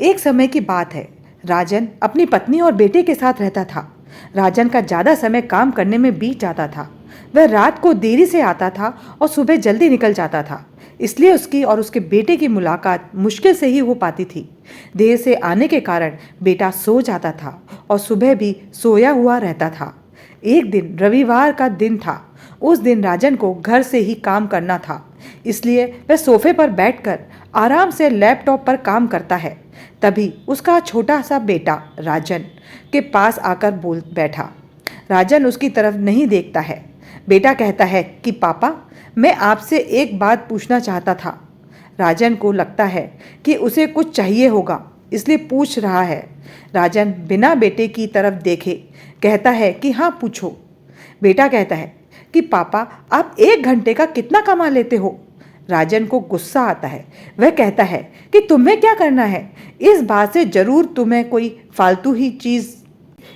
एक समय की बात है। राजन अपनी पत्नी और बेटे के साथ रहता था। राजन का ज़्यादा समय काम करने में बीत जाता था। वह रात को देरी से आता था और सुबह जल्दी निकल जाता था। इसलिए उसकी और उसके बेटे की मुलाकात मुश्किल से ही हो पाती थी। देर से आने के कारण बेटा सो जाता था और सुबह भी सोया हुआ रहता था। एक दिन रविवार का दिन था। उस दिन राजन को घर से ही काम करना था, इसलिए वह सोफे पर बैठकर आराम से लैपटॉप पर काम करता है। तभी उसका छोटा सा बेटा राजन के पास आकर बोल बैठा। राजन उसकी तरफ नहीं देखता है। बेटा कहता है कि पापा, मैं आपसे एक बात पूछना चाहता था। राजन को लगता है कि उसे कुछ चाहिए होगा, इसलिए पूछ रहा है। राजन बिना बेटे की तरफ देखे कहता है कि हाँ, पूछो। बेटा कहता है कि पापा, आप 1 घंटे का कितना कमा लेते हो? राजन को गुस्सा आता है। वह कहता है कि तुम्हें क्या करना है? इस बात से जरूर तुम्हें कोई फालतू ही चीज़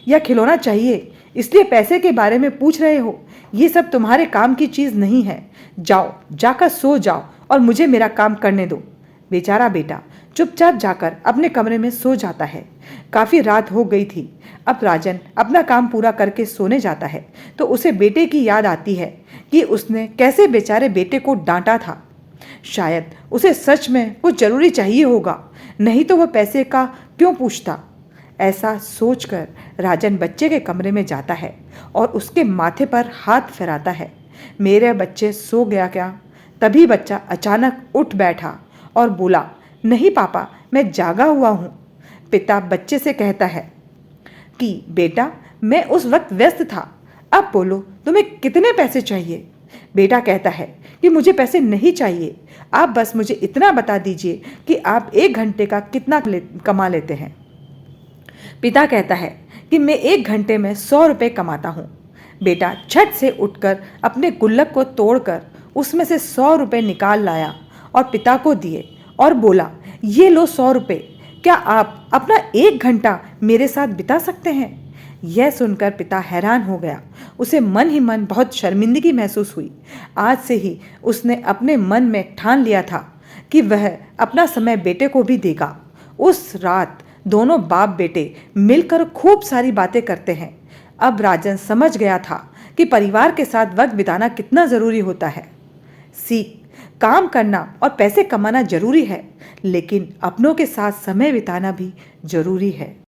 या खिलौना चाहिए, इसलिए पैसे के बारे में पूछ रहे हो। ये सब तुम्हारे काम की चीज़ नहीं है। जाओ, जाकर सो जाओ और मुझे मेरा काम करने दो। बेचारा बेटा चुपचाप जाकर अपने कमरे में सो जाता है। काफ़ी रात हो गई थी। अब राजन अपना काम पूरा करके सोने जाता है तो उसे बेटे की याद आती है कि उसने कैसे बेचारे बेटे को डांटा था। शायद उसे सच में कुछ जरूरी चाहिए होगा, नहीं तो वह पैसे का क्यों पूछता। ऐसा सोचकर राजन बच्चे के कमरे में जाता है और उसके माथे पर हाथ फेराता है। मेरे बच्चे सो गया क्या? तभी बच्चा अचानक उठ बैठा और बोला, नहीं पापा, मैं जागा हुआ हूँ। पिता बच्चे से कहता है कि बेटा, मैं उस वक्त व्यस्त था। अब बोलो, तुम्हें कितने पैसे चाहिए? बेटा कहता है कि मुझे पैसे नहीं चाहिए, आप बस मुझे इतना बता दीजिए कि आप 1 घंटे का कितना कमा लेते हैं। पिता कहता है कि मैं 1 घंटे में 100 रुपये कमाता हूँ। बेटा झट से उठकर अपने गुल्लक को तोड़कर उसमें से 100 रुपये निकाल लाया और पिता को दिए और बोला, ये लो 100 रुपये। क्या आप अपना 1 घंटा मेरे साथ बिता सकते हैं? यह सुनकर पिता हैरान हो गया। उसे मन ही मन बहुत शर्मिंदगी महसूस हुई। आज से ही उसने अपने मन में ठान लिया था कि वह अपना समय बेटे को भी देगा। उस रात दोनों बाप बेटे मिलकर खूब सारी बातें करते हैं। अब राजन समझ गया था कि परिवार के साथ वक्त बिताना कितना ज़रूरी होता है। सीख, काम करना और पैसे कमाना जरूरी है, लेकिन अपनों के साथ समय बिताना भी जरूरी है।